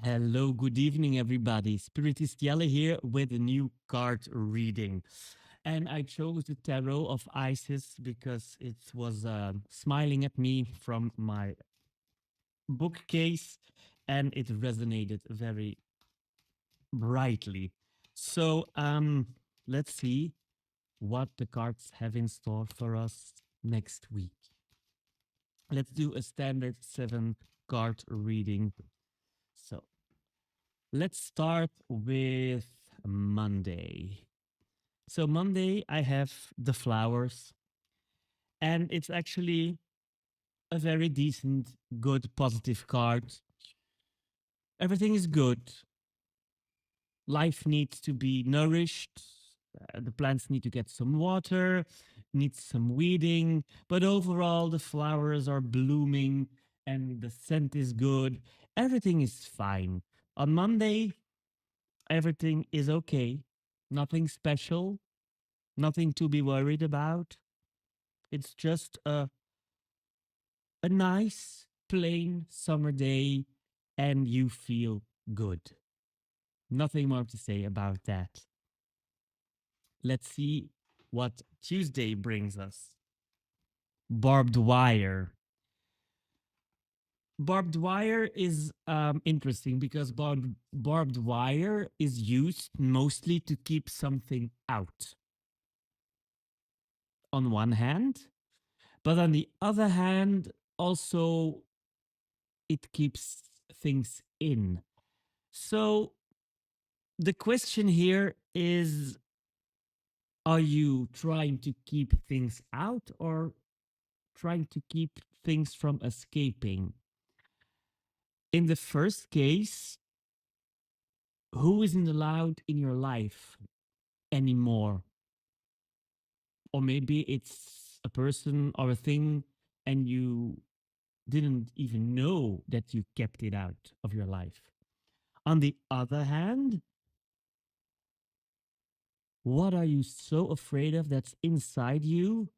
Hello, good evening, everybody. Spiritist Yelle here with a new card reading. And I chose the Tarot of Isis because it was smiling at me from my bookcase and it resonated very brightly. So let's see what the cards have in store for us next week. Let's do a standard 7 card reading. So let's start with Monday. So, Monday, I have the flowers, and it's actually a very decent, good, positive card. Everything is good. Life needs to be nourished. The plants need to get some water, needs some weeding, but overall, the flowers are blooming and the scent is good. Everything is fine. On Monday, everything is okay. Nothing special, nothing to be worried about. It's just a nice, plain summer day, and you feel good. Nothing more to say about that. Let's see what Tuesday brings us. Barbed wire. Barbed wire is interesting because barbed wire is used mostly to keep something out on one hand, but on the other hand, also it keeps things in. So the question here is, are you trying to keep things out or trying to keep things from escaping? In the first case, who isn't allowed in your life anymore? Or maybe it's a person or a thing and you didn't even know that you kept it out of your life. On the other hand, what are you so afraid of that's inside you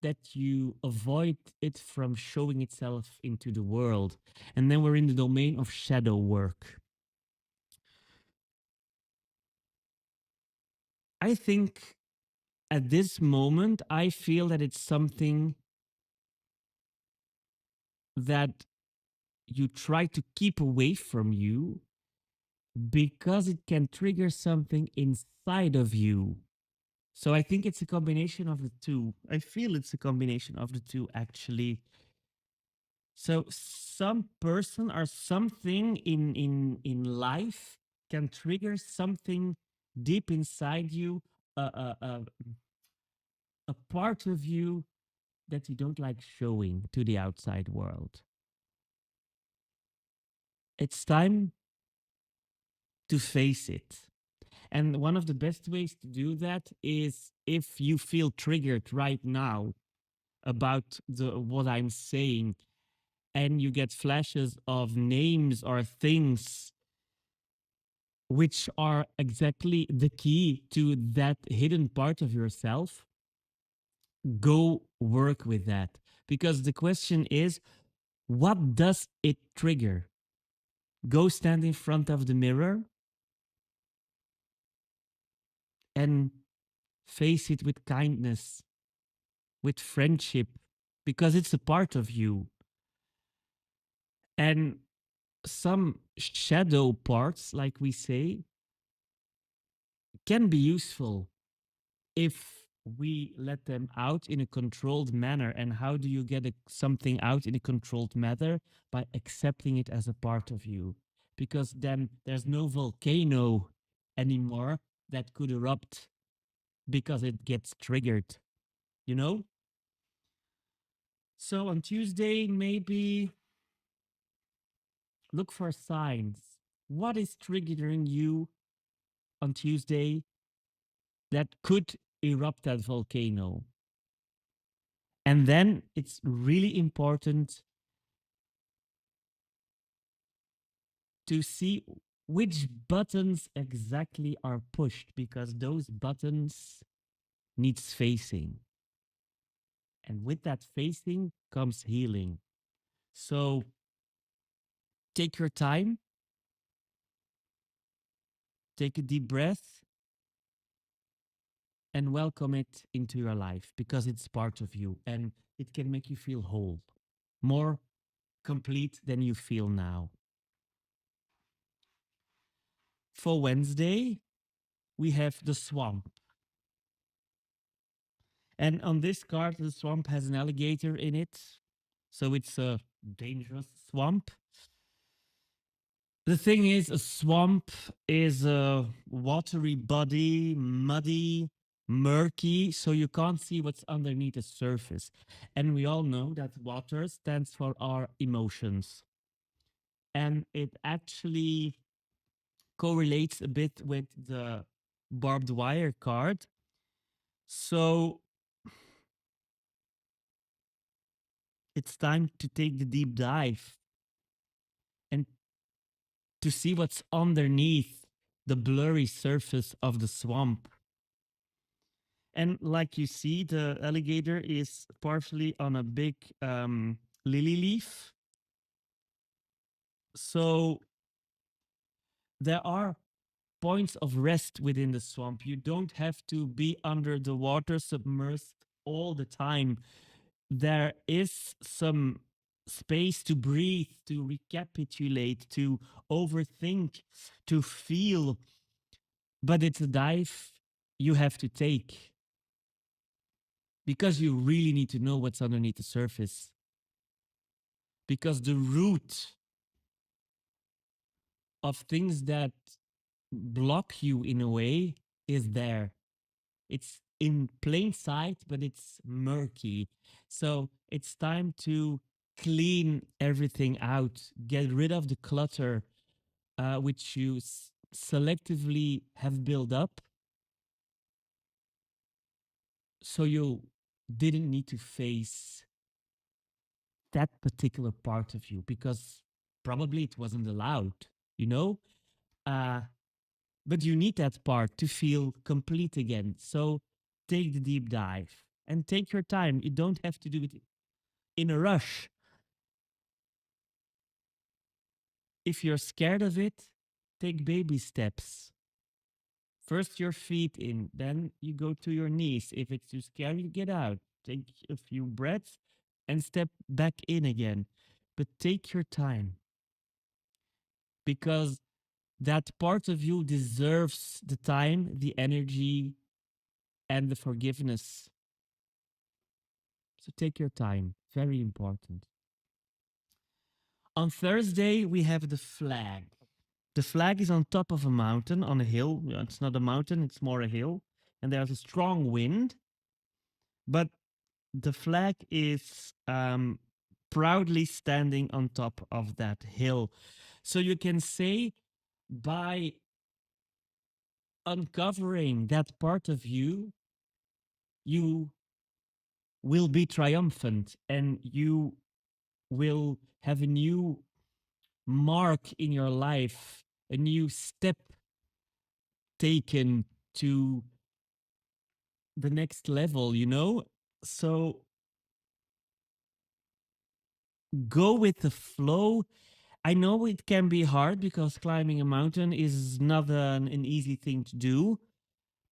that you avoid it from showing itself into the world? And then we're in the domain of shadow work. I think at this moment, I feel that it's something that you try to keep away from you because it can trigger something inside of you. So I think it's a combination of the two. I feel it's a combination of the two, actually. So some person or something in life can trigger something deep inside you, a part of you that you don't like showing to the outside world. It's time to face it. And one of the best ways to do that is if you feel triggered right now about the what I'm saying and you get flashes of names or things which are exactly the key to that hidden part of yourself, go work with that. Because the question is, what does it trigger? Go stand in front of the mirror and face it with kindness, with friendship, because it's a part of you. And some shadow parts, like we say, can be useful if we let them out in a controlled manner. And how do you get something out in a controlled manner? By accepting it as a part of you. Because then there's no volcano anymore that could erupt because it gets triggered, you know? So on Tuesday, maybe look for signs. What is triggering you on Tuesday that could erupt that volcano? And then it's really important to see which buttons exactly are pushed because those buttons needs facing. And with that facing comes healing. So Take your time, take a deep breath, and welcome it into your life because it's part of you and it can make you feel whole, more complete than you feel now. For Wednesday, we have the swamp. And on this card, the swamp has an alligator in it. So it's a dangerous swamp. The thing is, a swamp is a watery body, muddy, murky, so you can't see what's underneath the surface. And we all know that water stands for our emotions. And it actually correlates a bit with the barbed wire card. So it's time to take the deep dive and to see what's underneath the blurry surface of the swamp. And like you see, the alligator is partially on a big lily leaf. So there are points of rest within the swamp. You don't have to be under the water submersed all the time. There is some space to breathe, to recapitulate, to overthink, to feel. But it's a dive you have to take because you really need to know what's underneath the surface. Because the root of things that block you in a way is there. It's in plain sight, but it's murky. So it's time to clean everything out, get rid of the clutter which you selectively have built up. So you didn't need to face that particular part of you because probably it wasn't allowed, you know? Uh, but you need that part to feel complete again. So take the deep dive and take your time. You don't have to do it in a rush. If you're scared of it, take baby steps. First your feet in, then you go to your knees. If it's too scary, get out. Take a few breaths and step back in again. But take your time because that part of you deserves the time, the energy, and the forgiveness. So take your time. Very important. On Thursday, we have the flag. The flag is on top of a mountain, on a hill. It's not a mountain, it's more a hill. And there's a strong wind. But the flag is proudly standing on top of that hill. So you can say by uncovering that part of you, you will be triumphant and you will have a new mark in your life, a new step taken to the next level, you know? So go with the flow. I know it can be hard because climbing a mountain is not an easy thing to do.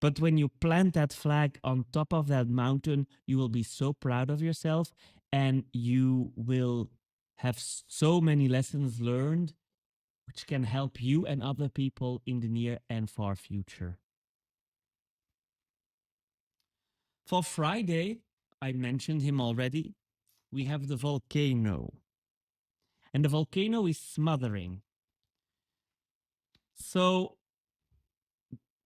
But when you plant that flag on top of that mountain, you will be so proud of yourself and you will have so many lessons learned which can help you and other people in the near and far future. For Friday, I mentioned him already. We have the volcano. And the volcano is smothering. So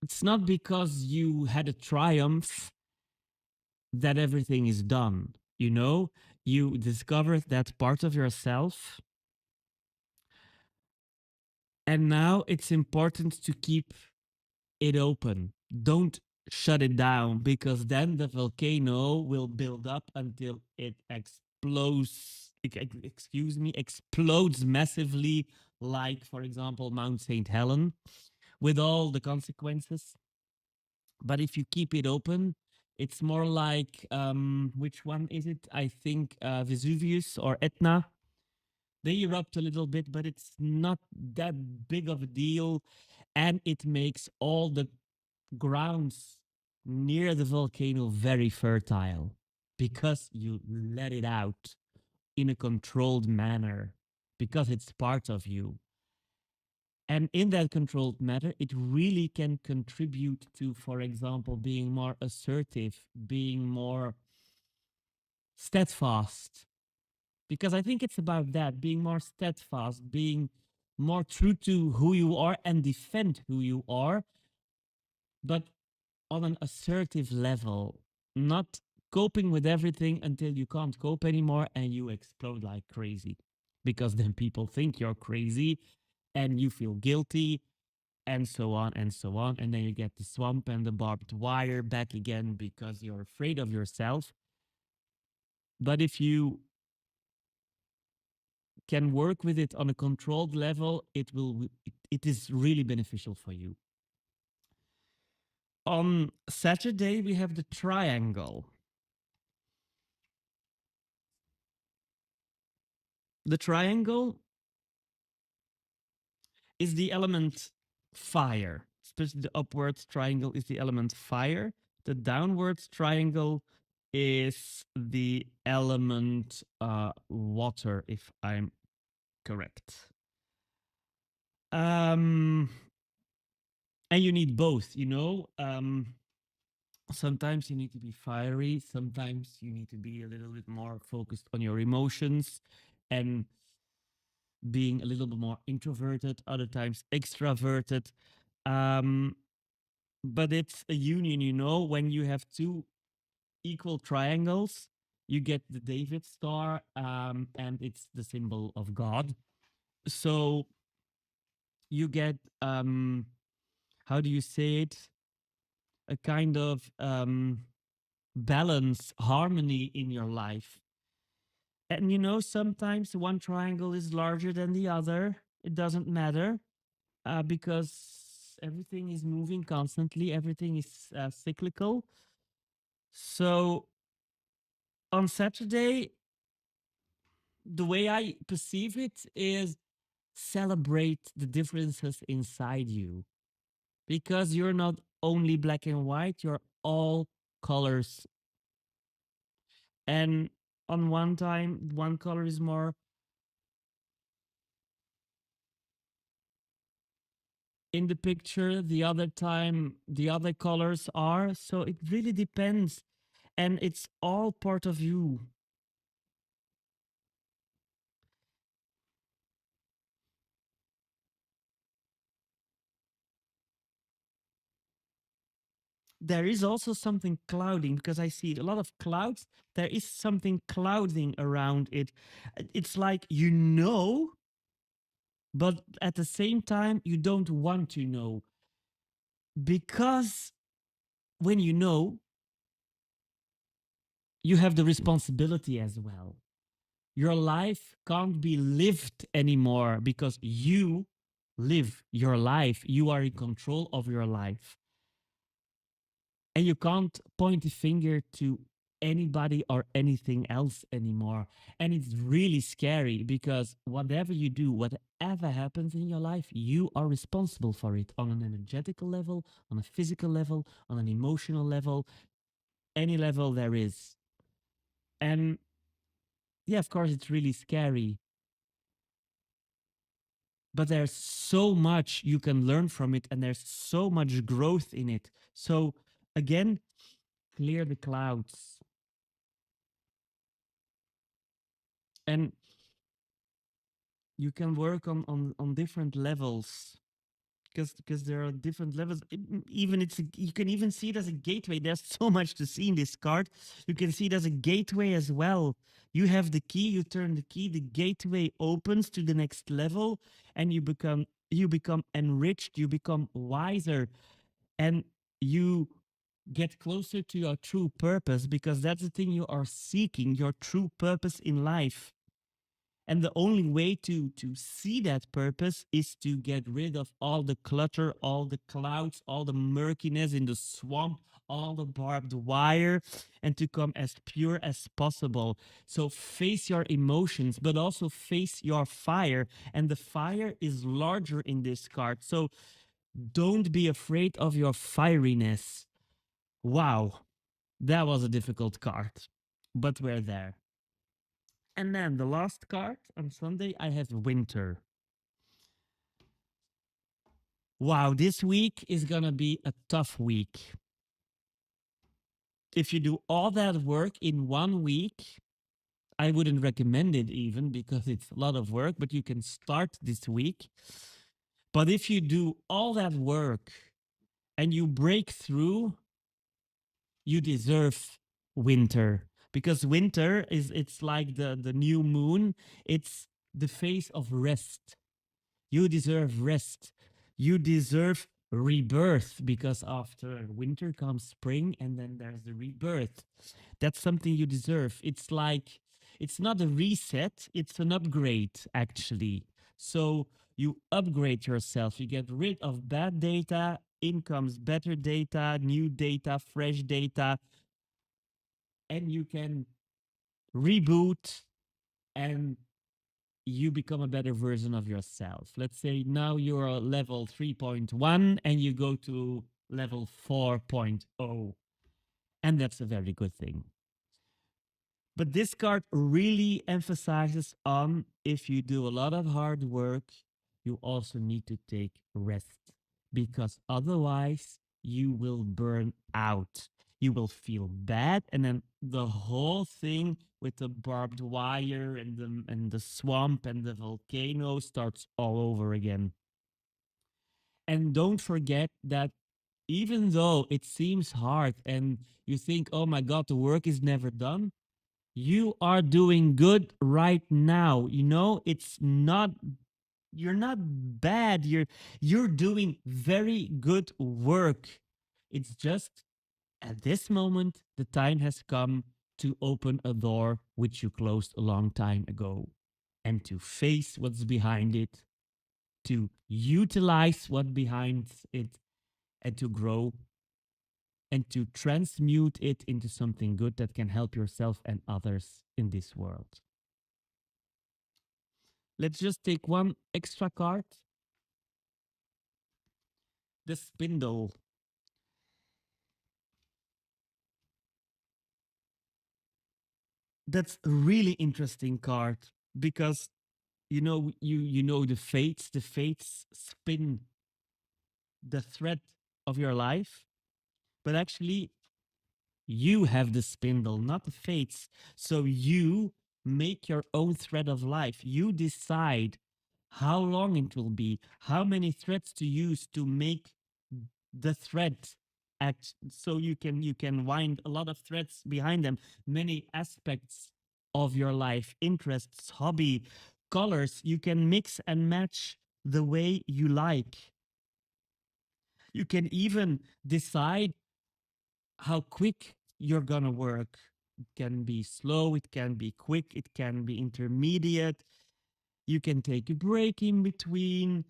it's not because you had a triumph that everything is done. You know, you discovered that part of yourself. And now it's important to keep it open. Don't shut it down because then the volcano will build up until it explodes. Excuse me, explodes massively, like, for example, Mount St. Helen, with all the consequences. But if you keep it open, it's more like which one is it? I think Vesuvius or Etna. They erupt a little bit, but it's not that big of a deal. And it makes all the grounds near the volcano very fertile because you let it out in a controlled manner, because it's part of you. And in that controlled manner, it really can contribute to, for example, being more assertive, being more steadfast. Because I think it's about that, being more steadfast, being more true to who you are and defend who you are, but on an assertive level, not coping with everything until you can't cope anymore and you explode like crazy. Because then people think you're crazy and you feel guilty and so on and so on. And then you get the swamp and the barbed wire back again because you're afraid of yourself. But if you can work with it on a controlled level, it is really beneficial for you. On Saturday, we have the triangle. The triangle is the element fire. Especially the upwards triangle is the element fire. The downwards triangle is the element water, if I'm correct. Um, and you need both, you know. Sometimes you need to be fiery, sometimes you need to be a little bit more focused on your emotions and being a little bit more introverted, other times extroverted. Um, but it's a union, you know, when you have two equal triangles, you get the David star, and it's the symbol of God. So you get, how do you say it? A kind of balance, harmony in your life. And you know, sometimes one triangle is larger than the other. It doesn't matter because everything is moving constantly, everything is cyclical. So on Saturday, the way I perceive it is celebrate the differences inside you because you're not only black and white, you're all colors. And on one time, one color is more in the picture, the other time, the other colors are. So it really depends. And it's all part of you. There is also something clouding because I see a lot of clouds. There is something clouding around it. It's like you know, but at the same time, you don't want to know because when you know, you have the responsibility as well. Your life can't be lived anymore because you live your life. You are in control of your life. And you can't point a finger to anybody or anything else anymore. And it's really scary because whatever you do, whatever happens in your life, you are responsible for it on an energetical level, on a physical level, on an emotional level, any level there is. And yeah, of course, it's really scary, but there's so much you can learn from it, and there's so much growth in it. So, again, clear the clouds. And you can work on different levels because there are different levels. Even you can even see it as a gateway. There's so much to see in this card. You can see it as a gateway as well. You have the key, you turn the key, the gateway opens to the next level, and you become enriched, you become wiser, and you get closer to your true purpose because that's the thing you are seeking, your true purpose in life. And the only way to see that purpose is to get rid of all the clutter, all the clouds, all the murkiness in the swamp, all the barbed wire, and to come as pure as possible. So face your emotions, but also face your fire. And the fire is larger in this card. So don't be afraid of your fieriness. Wow, that was a difficult card, but we're there. And then the last card on Sunday, I have winter. Wow, this week is gonna be a tough week. If you do all that work in 1 week, I wouldn't recommend it even because it's a lot of work, but you can start this week. But if you do all that work and you break through, you deserve winter, because winter is, it's like the new moon. It's the phase of rest. You deserve rest. You deserve rebirth, because after winter comes spring and then there's the rebirth. That's something you deserve. It's like, it's not a reset, it's an upgrade actually. So you upgrade yourself. You get rid of bad data, in comes better data, new data, fresh data, and you can reboot and you become a better version of yourself. Let's say now you're a level 3.1 and you go to level 4.0. And that's a very good thing. But this card really emphasizes on, if you do a lot of hard work, you also need to take rest, because otherwise you will burn out. You will feel bad, and then the whole thing with the barbed wire and the swamp and the volcano starts all over again. And don't forget that even though it seems hard and you think, oh my God, the work is never done, you are doing good right now. You know, it's not, you're not bad. You're doing very good work. It's just at this moment the time has come to open a door which you closed a long time ago, and to face what's behind it, to utilize what behind it, and to grow and to transmute it into something good that can help yourself and others in this world. Let's just take one extra card. The spindle. That's a really interesting card, because you know the fates spin the thread of your life, but actually you have the spindle, not the fates. So you make your own thread of life. You decide how long it will be, how many threads to use to make the thread act. So you can wind a lot of threads behind them, many aspects of your life, interests, hobby, colors. You can mix and match the way you like. You can even decide how quick you're gonna work. It can be slow, it can be quick, it can be intermediate. You can take a break in between.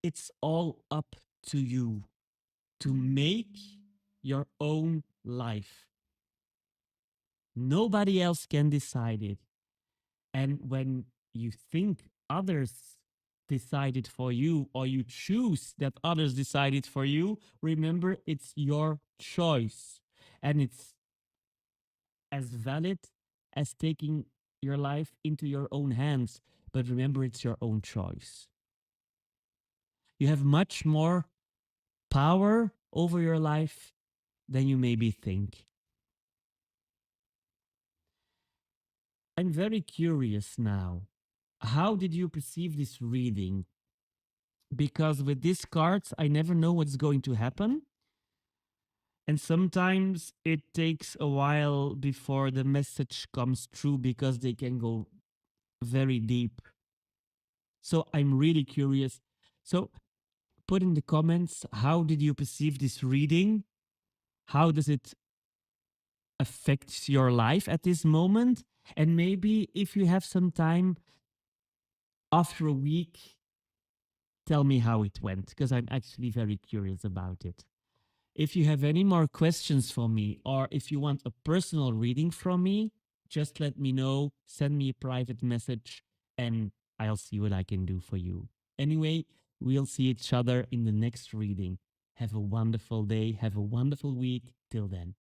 It's all up to you to make your own life. Nobody else can decide it. And when you think others decide it for you, or you choose that others decide it for you, remember it's your choice. And it's as valid as taking your life into your own hands. But remember, it's your own choice. You have much more power over your life than you maybe think. I'm very curious now. How did you perceive this reading? Because with these cards, I never know what's going to happen. And sometimes it takes a while before the message comes through, because they can go very deep. So I'm really curious. So put in the comments, how did you perceive this reading? How does it affects your life at this moment. And maybe if you have some time after a week, tell me how it went, because I'm actually very curious about it. If you have any more questions for me, or if you want a personal reading from me, just let me know, send me a private message, and I'll see what I can do for you. Anyway, we'll see each other in the next reading. Have a wonderful day. Have a wonderful week. Till then.